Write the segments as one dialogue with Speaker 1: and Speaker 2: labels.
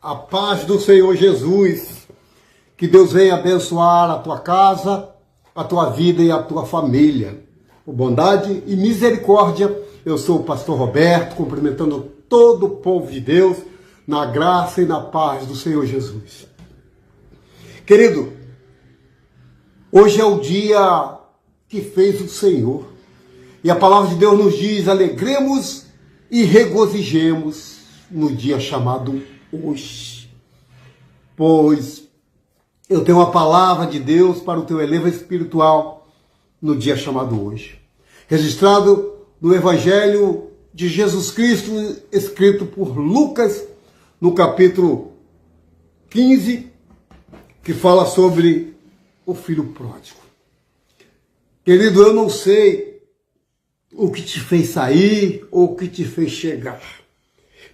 Speaker 1: A paz do Senhor Jesus, que Deus venha abençoar a tua casa, a tua vida e a tua família. Por bondade e misericórdia, eu sou o pastor Roberto, cumprimentando todo o povo de Deus, na graça e na paz do Senhor Jesus. Querido, hoje é o dia que fez o Senhor. E a palavra de Deus nos diz, alegremos e regozijemos no dia chamado hoje. Pois eu tenho uma palavra de Deus para o teu elevo espiritual no dia chamado hoje. Registrado no Evangelho de Jesus Cristo, escrito por Lucas, no capítulo 15, que fala sobre o filho pródigo. Querido, eu não sei o que te fez sair ou o que te fez chegar.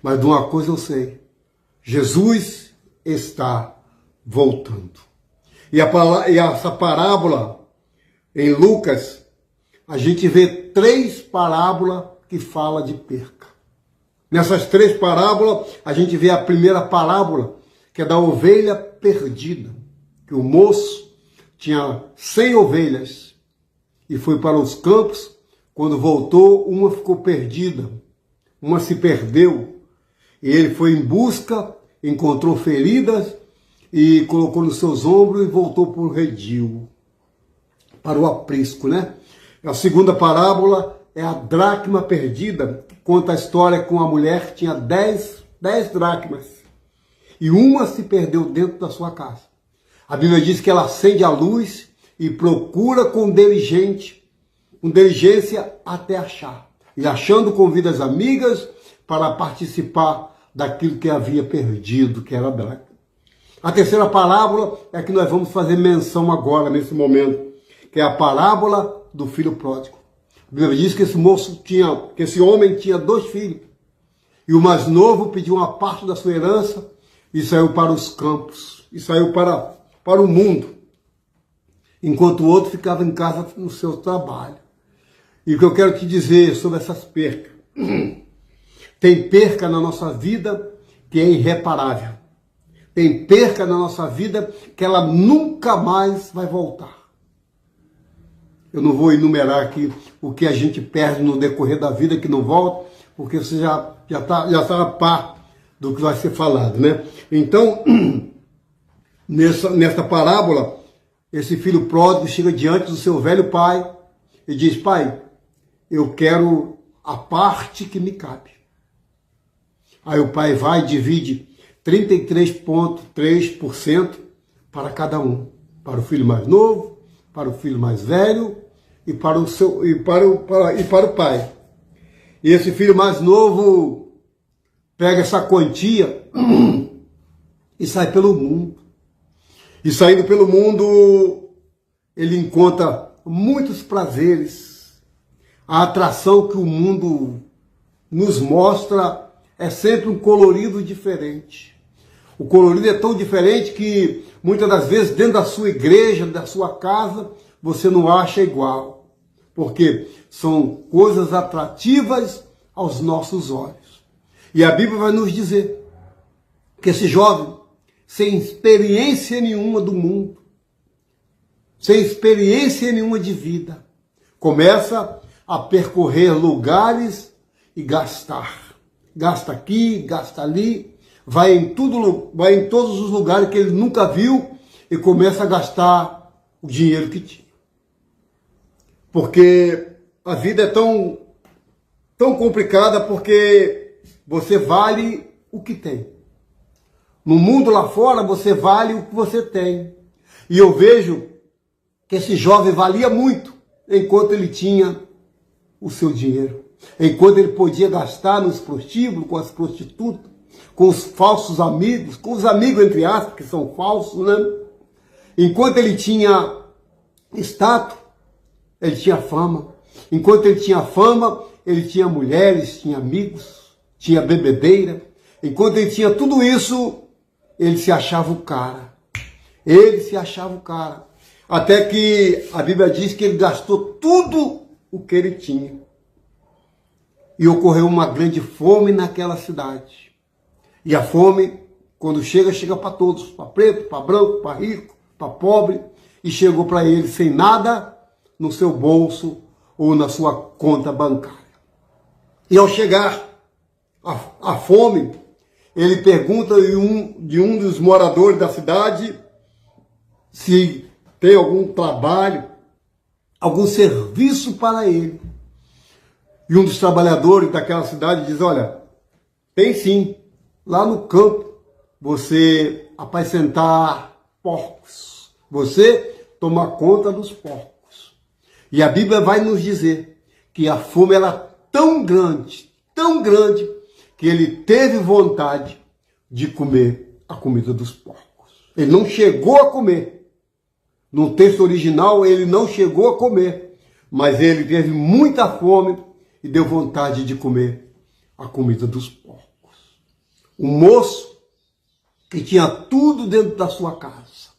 Speaker 1: Mas de uma coisa eu sei, Jesus está voltando. E essa parábola, em Lucas, a gente vê 3 parábolas que falam de perca. Nessas 3 parábolas, a gente vê a primeira parábola, que é da ovelha perdida. Que o moço tinha 100 ovelhas e foi para os campos. Quando voltou, uma ficou perdida, uma se perdeu. E ele foi em busca, encontrou feridas e colocou nos seus ombros e voltou para o redil, para o aprisco, né? A segunda parábola é a dracma perdida, que conta a história com a mulher que tinha 10 dracmas e uma se perdeu dentro da sua casa. A Bíblia diz que ela acende a luz e procura com diligência até achar. E achando, convida as amigas para participar daquilo que havia perdido, que era a dracma. A terceira parábola é a que nós vamos fazer menção agora, nesse momento, que é a parábola do filho pródigo. A Bíblia diz que esse homem tinha 2 filhos. E o mais novo pediu uma parte da sua herança e saiu para os campos, e saiu para o mundo, enquanto o outro ficava em casa no seu trabalho. E o que eu quero te dizer sobre essas percas? Tem perca na nossa vida que é irreparável. Tem perca na nossa vida que ela nunca mais vai voltar. Eu não vou enumerar aqui o que a gente perde no decorrer da vida que não volta, porque você já está a par do que vai ser falado, né? Então, nessa parábola, esse filho pródigo chega diante do seu velho pai e diz: pai, eu quero a parte que me cabe. Aí o pai vai e divide 33,3% para cada um. Para o filho mais novo, para o filho mais velho e para o pai. E esse filho mais novo pega essa quantia e sai pelo mundo. E saindo pelo mundo, ele encontra muitos prazeres. A atração que o mundo nos mostra é sempre um colorido diferente. O colorido é tão diferente que muitas das vezes dentro da sua igreja, da sua casa, você não acha igual. Porque são coisas atrativas aos nossos olhos. E a Bíblia vai nos dizer que esse jovem, sem experiência nenhuma do mundo, sem experiência nenhuma de vida, começa a percorrer lugares e gastar. Gasta aqui, gasta ali, vai em todos os lugares que ele nunca viu e começa a gastar o dinheiro que tinha. Porque a vida é tão complicada, porque você vale o que tem. No mundo lá fora, você vale o que você tem. E eu vejo que esse jovem valia muito enquanto ele tinha o seu dinheiro. Enquanto ele podia gastar nos prostíbulos, com as prostitutas, com os falsos amigos, com os amigos, entre aspas, que são falsos, né? Enquanto ele tinha status, ele tinha fama. Enquanto ele tinha fama, ele tinha mulheres, tinha amigos, tinha bebedeira. Enquanto ele tinha tudo isso, ele se achava o cara. Ele se achava o cara. Até que a Bíblia diz que ele gastou tudo o que ele tinha. E ocorreu uma grande fome naquela cidade. E a fome Quando chega, chega para todos, para preto, para branco, para rico, para pobre, e chegou para ele sem nada no seu bolso ou na sua conta bancária. E ao chegar a fome, ele pergunta de um dos moradores da cidade se tem algum trabalho, algum serviço para ele. E um dos trabalhadores daquela cidade diz, olha, tem sim, lá no campo, você apacentar porcos, você tomar conta dos porcos. E a Bíblia vai nos dizer que a fome era tão grande, que ele teve vontade de comer a comida dos porcos. Ele não chegou a comer. No texto original, ele não chegou a comer, mas ele teve muita fome e deu vontade de comer a comida dos porcos. Um moço que tinha tudo dentro da sua casa.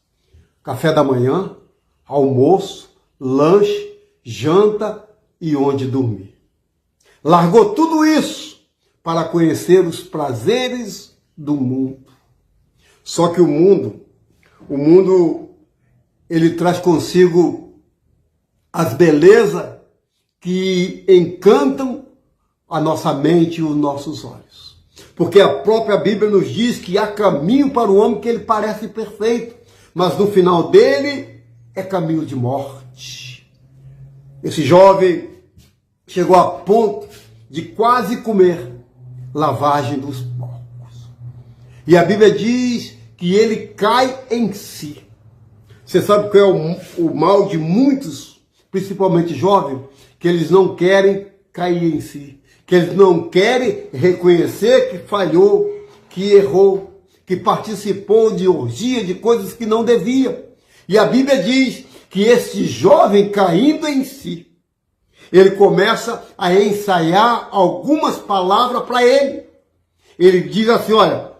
Speaker 1: Café da manhã, almoço, lanche, janta e onde dormir. Largou tudo isso para conhecer os prazeres do mundo. Só que o mundo, ele traz consigo as belezas que encantam a nossa mente e os nossos olhos. Porque a própria Bíblia nos diz que há caminho para o homem que ele parece perfeito, mas no final dele é caminho de morte. Esse jovem chegou a ponto de quase comer lavagem dos porcos. E a Bíblia diz que ele cai em si. Você sabe qual é o mal de muitos, principalmente jovens, que eles não querem cair em si, que eles não querem reconhecer que falhou, que errou, que participou de orgia, de coisas que não devia. E a Bíblia diz que este jovem caindo em si, ele começa a ensaiar algumas palavras para ele. Ele diz assim, olha,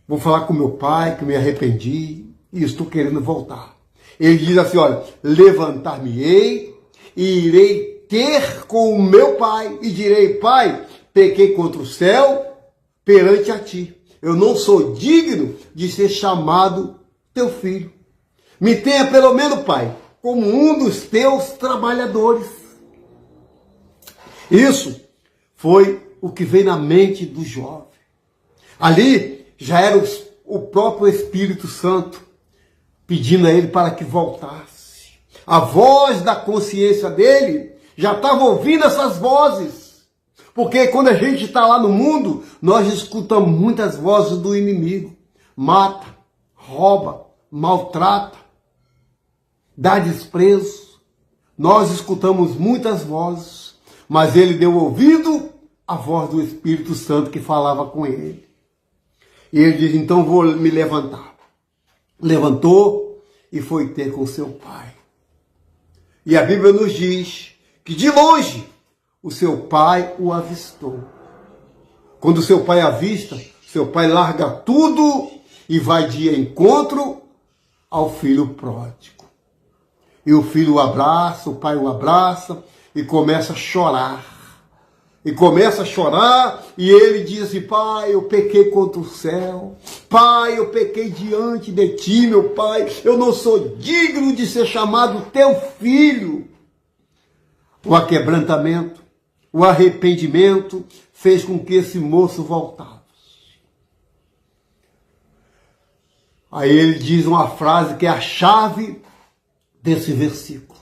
Speaker 1: vou falar com meu pai que me arrependi e estou querendo voltar. Ele diz assim, olha, levantar-me-ei e irei ter com o meu pai e direi, pai, pequei contra o céu perante a ti. Eu não sou digno de ser chamado teu filho. Me tenha pelo menos, pai, como um dos teus trabalhadores. Isso foi o que veio na mente do jovem. Ali já era o próprio Espírito Santo pedindo a ele para que voltasse. A voz da consciência dele já estava ouvindo essas vozes. Porque quando a gente está lá no mundo, nós escutamos muitas vozes do inimigo. Mata, rouba, maltrata, dá desprezo. Nós escutamos muitas vozes, mas ele deu ouvido à voz do Espírito Santo que falava com ele. E ele diz, então vou me levantar. Levantou e foi ter com seu pai. E a Bíblia nos diz que de longe o seu pai o avistou. Quando o seu pai avista, seu pai larga tudo e vai de encontro ao filho pródigo. E o filho o abraça, o pai o abraça e começa a chorar. E começa a chorar e ele diz assim, pai, eu pequei contra o céu. Pai, eu pequei diante de ti, meu pai. Eu não sou digno de ser chamado teu filho. O aquebrantamento, o arrependimento fez com que esse moço voltasse. Aí ele diz uma frase que é a chave desse versículo.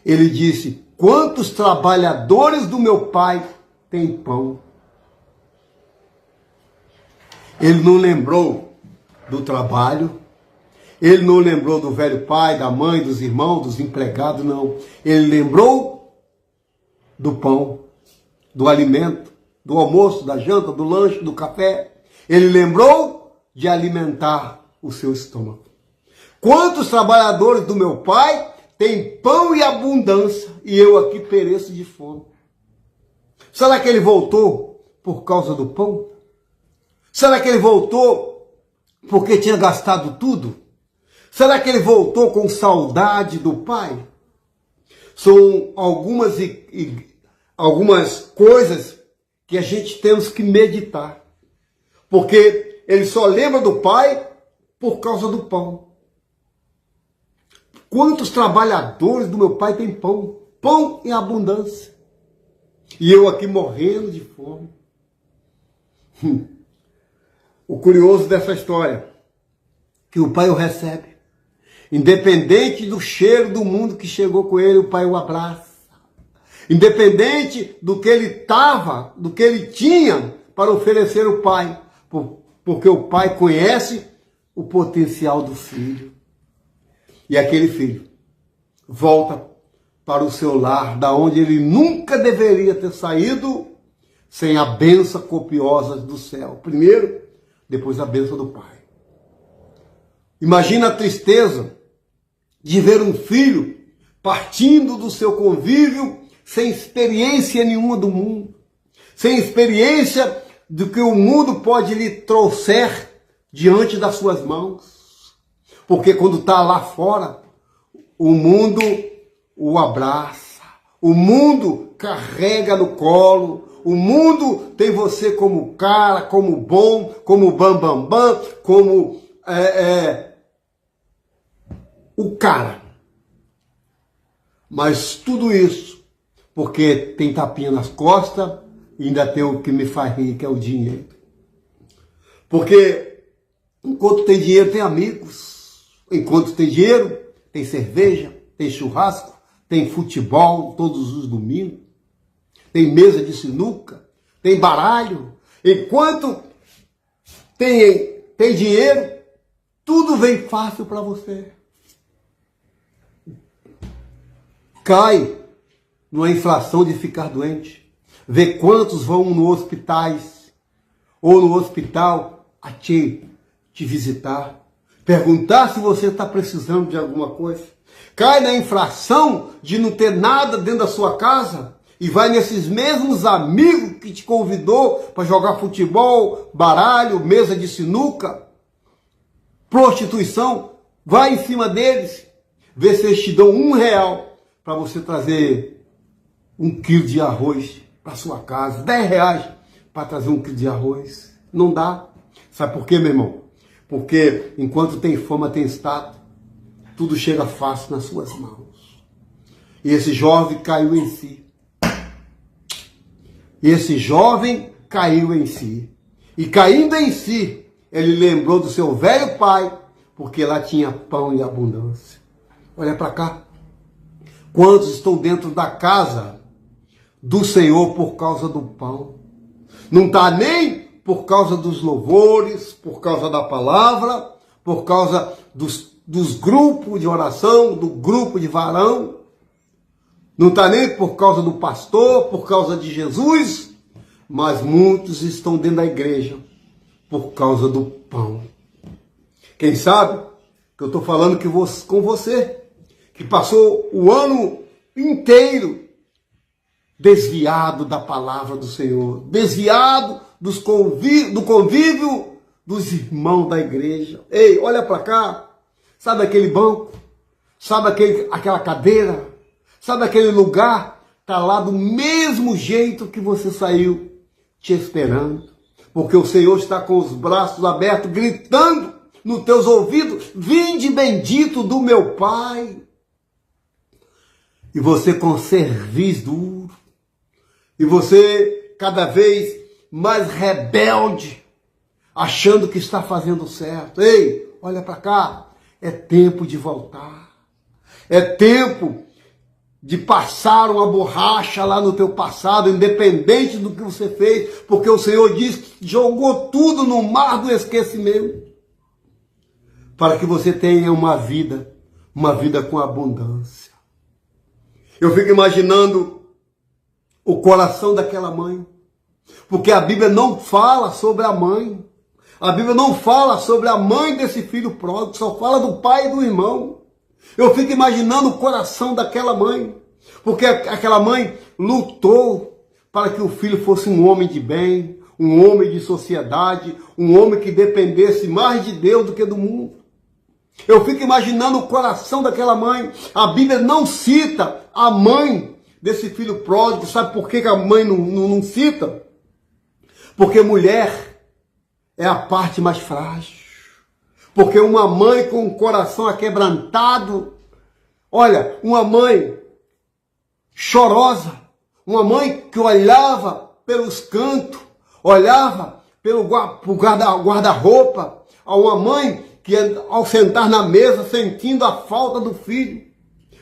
Speaker 1: Ele disse, quantos trabalhadores do meu pai têm pão? Ele não lembrou do trabalho, ele não lembrou do velho pai, da mãe, dos irmãos, dos empregados, não. Ele lembrou do pão, do alimento, do almoço, da janta, do lanche, do café. Ele lembrou de alimentar o seu estômago. Quantos trabalhadores do meu pai têm pão e abundância e eu aqui pereço de fome? Será que ele voltou por causa do pão? Será que ele voltou porque tinha gastado tudo? Será que ele voltou com saudade do pai? São algumas coisas que a gente temos que meditar. Porque ele só lembra do pai por causa do pão. Quantos trabalhadores do meu pai têm pão? Pão em abundância. E eu aqui morrendo de fome. O curioso dessa história, que o pai o recebe. Independente do cheiro do mundo que chegou com ele, o pai o abraça. Independente do que ele estava, do que ele tinha para oferecer ao pai. Porque o pai conhece o potencial do filho. E aquele filho volta para o seu lar, da onde ele nunca deveria ter saído, sem a bênção copiosa do céu. Primeiro, depois a bênção do pai. Imagina a tristeza de ver um filho partindo do seu convívio sem experiência nenhuma do mundo, sem experiência do que o mundo pode lhe trouxer diante das suas mãos. Porque quando está lá fora, o mundo o abraça, o mundo carrega no colo, o mundo tem você como cara, como bom, como bambambam, como o cara. Mas tudo isso porque tem tapinha nas costas e ainda tem o que me faz rir, que é o dinheiro. Porque enquanto tem dinheiro, tem amigos. Enquanto tem dinheiro, tem cerveja, tem churrasco, tem futebol todos os domingos, tem mesa de sinuca, tem baralho. Enquanto tem dinheiro, tudo vem fácil para você. Cai numa inflação de ficar doente. Vê quantos vão no hospitais ou no hospital a te visitar. Perguntar se você está precisando de alguma coisa. Cai na infração de não ter nada dentro da sua casa e vai nesses mesmos amigos que te convidou para jogar futebol, baralho, mesa de sinuca, prostituição. Vai em cima deles, vê se eles te dão R$1 para você trazer 1 quilo de arroz para sua casa, R$10 para trazer 1 quilo de arroz. Não dá. Sabe por quê, meu irmão? Porque enquanto tem fama, tem status, tudo chega fácil nas suas mãos. E esse jovem caiu em si. E esse jovem caiu em si. E caindo em si, ele lembrou do seu velho pai, porque lá tinha pão em abundância. Olha para cá. Quantos estão dentro da casa do Senhor por causa do pão? Não está nem por causa dos louvores, por causa da palavra, por causa dos grupos de oração, do grupo de varão. Não está nem por causa do pastor, por causa de Jesus, mas muitos estão dentro da igreja por causa do pão. Quem sabe que eu estou falando com você, que passou o ano inteiro desviado da palavra do Senhor, desviado do convívio dos irmãos da igreja. Ei, olha para cá, sabe aquele banco? Sabe aquela cadeira? Sabe aquele lugar? Está lá do mesmo jeito que você saiu, te esperando. Porque o Senhor está com os braços abertos, gritando nos teus ouvidos: vinde bendito do meu Pai. E você com cerviz duro. E você cada vez mais rebelde, achando que está fazendo certo. Ei, olha para cá. É tempo de voltar. É tempo de passar uma borracha lá no teu passado, independente do que você fez, porque o Senhor diz que jogou tudo no mar do esquecimento, para que você tenha uma vida com abundância. Eu fico imaginando o coração daquela mãe, porque a Bíblia não fala sobre a mãe, a Bíblia não fala sobre a mãe desse filho pródigo, só fala do pai e do irmão. Eu fico imaginando o coração daquela mãe, porque aquela mãe lutou para que o filho fosse um homem de bem, um homem de sociedade, um homem que dependesse mais de Deus do que do mundo. Eu fico imaginando o coração daquela mãe. A Bíblia não cita a mãe desse filho pródigo. Sabe por que a mãe não cita? Porque mulher é a parte mais frágil. Porque uma mãe com o coração aquebrantado, olha, uma mãe chorosa, uma mãe que olhava pelos cantos, olhava pelo guarda-roupa, a uma mãe que ao sentar na mesa sentindo a falta do filho,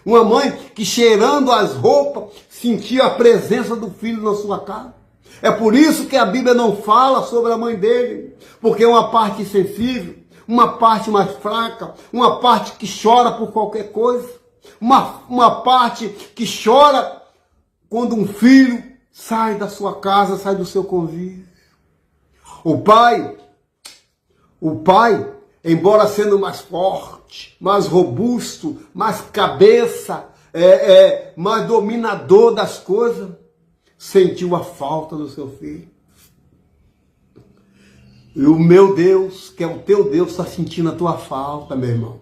Speaker 1: uma mãe que cheirando as roupas sentia a presença do filho na sua casa. É por isso que a Bíblia não fala sobre a mãe dele, porque é uma parte sensível, uma parte mais fraca, uma parte que chora por qualquer coisa, uma parte que chora quando um filho sai da sua casa, sai do seu convívio. O pai, embora sendo mais forte, mais robusto, mais cabeça, mais dominador das coisas, sentiu a falta do seu filho. E o meu Deus, que é o teu Deus, está sentindo a tua falta, meu irmão.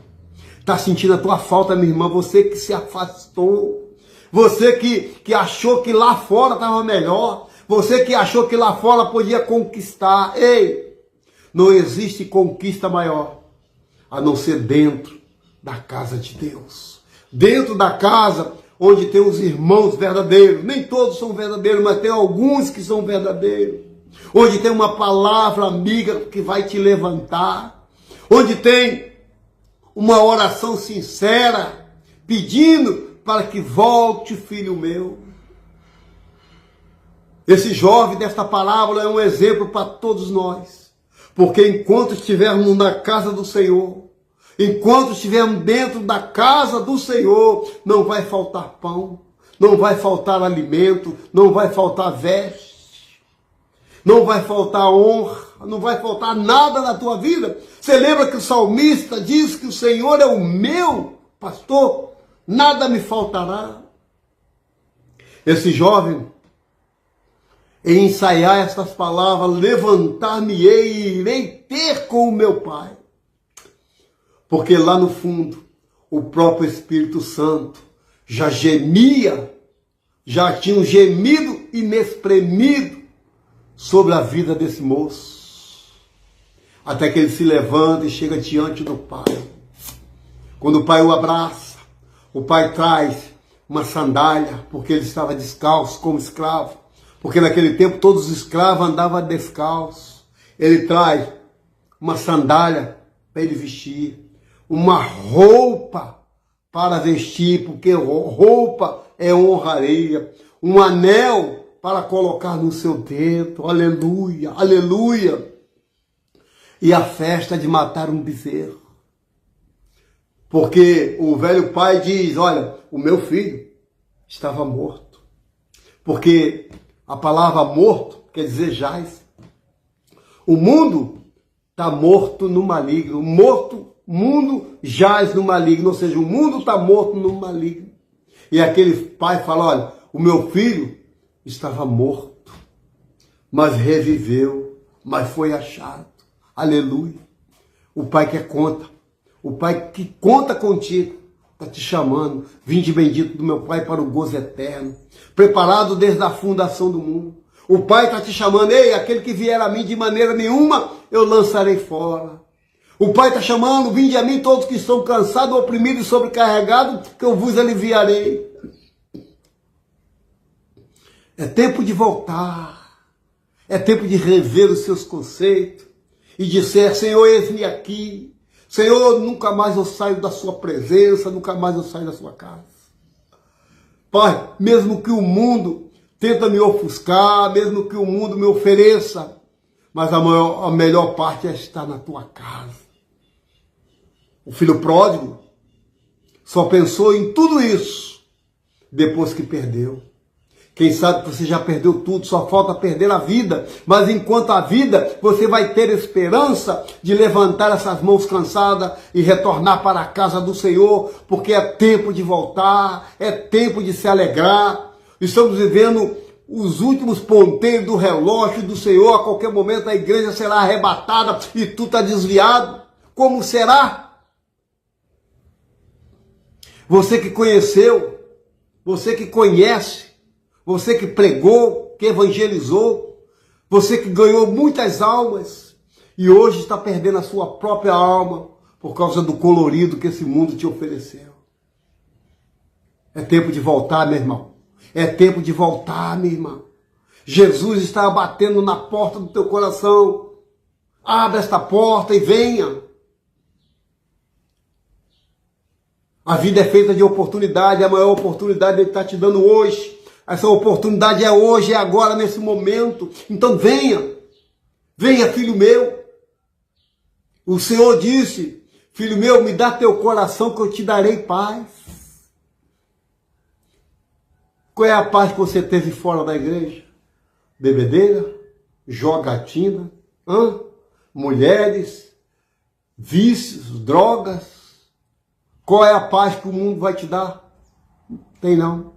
Speaker 1: Está sentindo a tua falta, minha irmã. Você que se afastou. Você que achou que lá fora estava melhor. Você que achou que lá fora podia conquistar. Ei, não existe conquista maior a não ser dentro da casa de Deus. Dentro da casa onde tem os irmãos verdadeiros. Nem todos são verdadeiros, mas tem alguns que são verdadeiros. Onde tem uma palavra amiga que vai te levantar. Onde tem uma oração sincera pedindo para que volte, filho meu. Esse jovem desta parábola é um exemplo para todos nós. Porque enquanto estivermos na casa do Senhor, enquanto estivermos dentro da casa do Senhor, não vai faltar pão, não vai faltar alimento, não vai faltar veste, não vai faltar honra, não vai faltar nada na tua vida. Você lembra que o salmista diz que o Senhor é o meu pastor, nada me faltará. Esse jovem, em ensaiar estas palavras, levantar-me-ei e irei ter com o meu pai. Porque lá no fundo, o próprio Espírito Santo já gemia, já tinha um gemido inexprimido sobre a vida desse moço. Até que ele se levanta e chega diante do pai. Quando o pai o abraça, o pai traz uma sandália, porque ele estava descalço como escravo. Porque naquele tempo todos os escravos andavam descalços. Ele traz uma sandália para ele vestir, uma roupa para vestir, porque roupa é honraria, um anel para colocar no seu dedo, aleluia, aleluia. E a festa de matar um bezerro. Porque o velho pai diz, olha, o meu filho estava morto. Porque a palavra morto quer dizer jaz. O mundo está morto no maligno. O mundo jaz no maligno. Ou seja, o mundo está morto no maligno. E aquele pai fala, olha, o meu filho estava morto, mas reviveu, mas foi achado. Aleluia. O pai que conta. O pai que conta contigo. Está te chamando. Vinde bendito do meu pai para o gozo eterno. Preparado desde a fundação do mundo. O pai está te chamando. Ei, aquele que vier a mim de maneira nenhuma, eu lançarei fora. O pai está chamando. Vinde a mim todos que estão cansados, oprimidos e sobrecarregados, que eu vos aliviarei. É tempo de voltar. É tempo de rever os seus conceitos. E dizer, Senhor, eis-me aqui. Senhor, nunca mais eu saio da sua presença, nunca mais eu saio da sua casa. Pai, mesmo que o mundo tenta me ofuscar, mesmo que o mundo me ofereça, mas a melhor parte é estar na tua casa. O filho pródigo só pensou em tudo isso depois que perdeu. Quem sabe que você já perdeu tudo, só falta perder a vida. Mas enquanto a vida, você vai ter esperança de levantar essas mãos cansadas e retornar para a casa do Senhor, porque é tempo de voltar, é tempo de se alegrar. Estamos vivendo os últimos ponteiros do relógio do Senhor. A qualquer momento a igreja será arrebatada e tu está desviado. Como será? Você que conheceu, você que conhece, você que pregou, que evangelizou, você que ganhou muitas almas, E hoje está perdendo a sua própria alma por causa do colorido que esse mundo te ofereceu. É tempo de voltar, meu irmão. É tempo de voltar, minha irmã. Jesus está batendo na porta do teu coração. Abra esta porta e venha. A vida é feita de oportunidade. A maior oportunidade Ele está te dando hoje. Essa oportunidade é hoje, é agora, nesse momento. Então venha. Venha, filho meu. O Senhor disse, filho meu, me dá teu coração que eu te darei paz. Qual é a paz que você teve fora da igreja? Bebedeira? Jogatina? Mulheres? Vícios? Drogas? Qual é a paz que o mundo vai te dar? Tem não.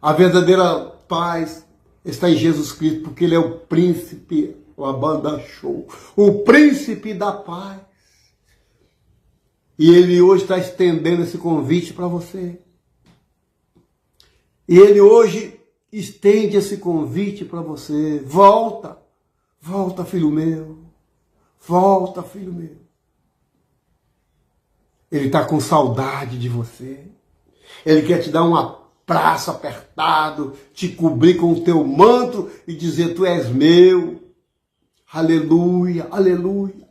Speaker 1: A verdadeira paz está em Jesus Cristo, porque Ele é o príncipe, a banda show, o príncipe da paz. E Ele hoje está estendendo esse convite para você. E Ele hoje estende esse convite para você. Volta, volta, filho meu. Volta, filho meu. Ele está com saudade de você. Ele quer te dar um abraço apertado, te cobrir com o teu manto e dizer, tu és meu. Aleluia, aleluia.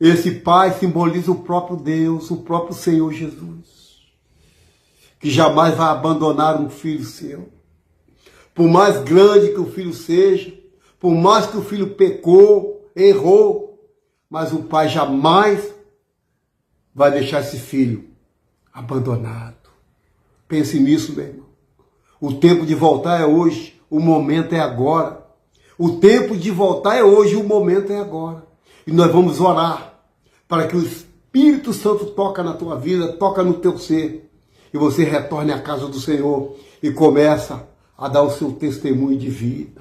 Speaker 1: Esse Pai simboliza o próprio Deus, o próprio Senhor Jesus, que jamais vai abandonar um filho seu. Por mais grande que o filho seja, por mais que o filho pecou, errou, mas o pai jamais vai deixar esse filho abandonado. Pense nisso, meu irmão. O tempo de voltar é hoje, o momento é agora. O tempo de voltar é hoje, o momento é agora. E nós vamos orar para que o Espírito Santo toque na tua vida, toque no teu ser, e você retorne à casa do Senhor e começa a dar o seu testemunho de vida.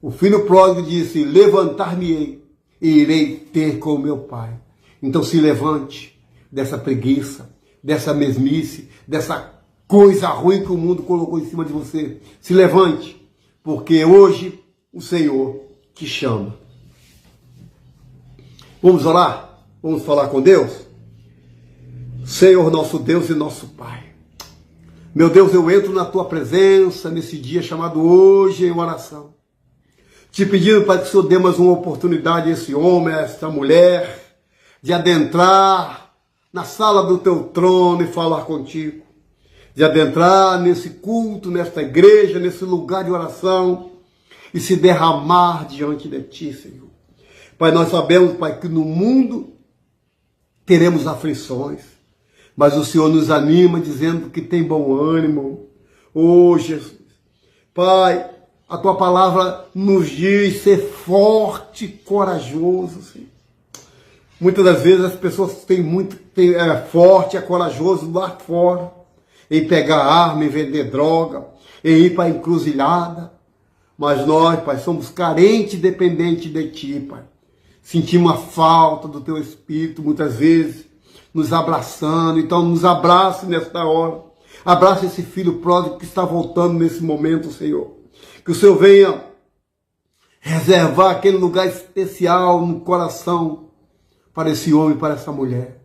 Speaker 1: O filho pródigo disse, levantar-me-ei e irei ter com o meu pai. Então se levante dessa preguiça, dessa mesmice, dessa coisa ruim que o mundo colocou em cima de você. Se levante, porque hoje o Senhor te chama. Vamos orar? Vamos falar com Deus? Senhor, nosso Deus e nosso Pai. Meu Deus, eu entro na tua presença nesse dia chamado hoje em oração, te pedindo para que o Senhor dê mais uma oportunidade a esse homem, a essa mulher, de adentrar na sala do teu trono e falar contigo, de adentrar nesse culto, nesta igreja, nesse lugar de oração e se derramar diante de ti, Senhor. Pai, nós sabemos, Pai, que no mundo teremos aflições, mas o Senhor nos anima dizendo que tem bom ânimo. Oh, Jesus. Pai, a tua palavra nos diz ser forte e corajoso, Senhor. Muitas das vezes as pessoas forte e corajoso lá fora, em pegar arma, em vender droga, em ir para a encruzilhada. Mas nós, Pai, somos carentes e dependentes de Ti, Pai. Sentimos a falta do Teu Espírito, muitas vezes, nos abraçando. Então, nos abrace nesta hora. Abraça esse filho pródigo que está voltando nesse momento, Senhor. Que o Senhor venha reservar aquele lugar especial no coração para esse homem, para essa mulher.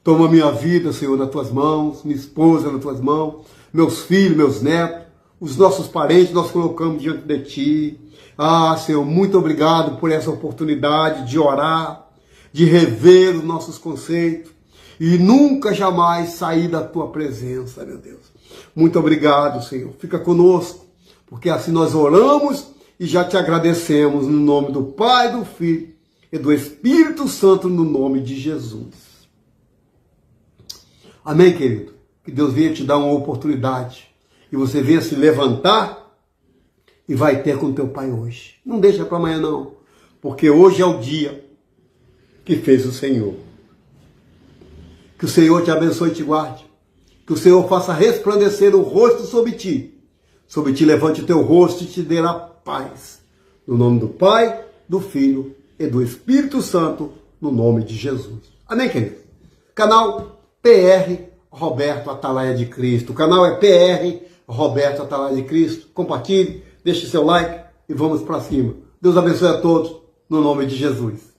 Speaker 1: Toma minha vida, Senhor, nas Tuas mãos, minha esposa nas Tuas mãos, meus filhos, meus netos, os nossos parentes, nós colocamos diante de Ti. Ah, Senhor, muito obrigado por essa oportunidade de orar, de rever os nossos conceitos e nunca jamais sair da Tua presença, meu Deus. Muito obrigado, Senhor. Fica conosco, porque assim nós oramos e já Te agradecemos no nome do Pai, do Filho e do Espírito Santo, no nome de Jesus. Amém, querido? Que Deus venha te dar uma oportunidade e você venha se levantar e vai ter com teu Pai hoje. Não deixa para amanhã não, porque hoje é o dia que fez o Senhor. Que o Senhor te abençoe e te guarde. Que o Senhor faça resplandecer o rosto sobre ti. Sobre ti levante o teu rosto e te dê a paz. No nome do Pai, do Filho e do Espírito Santo, no nome de Jesus. Amém, querido? Canal PR Roberto Atalaia de Cristo. O canal é PR Roberto Atalaia de Cristo. Compartilhe, deixe seu like e vamos para cima. Deus abençoe a todos no nome de Jesus.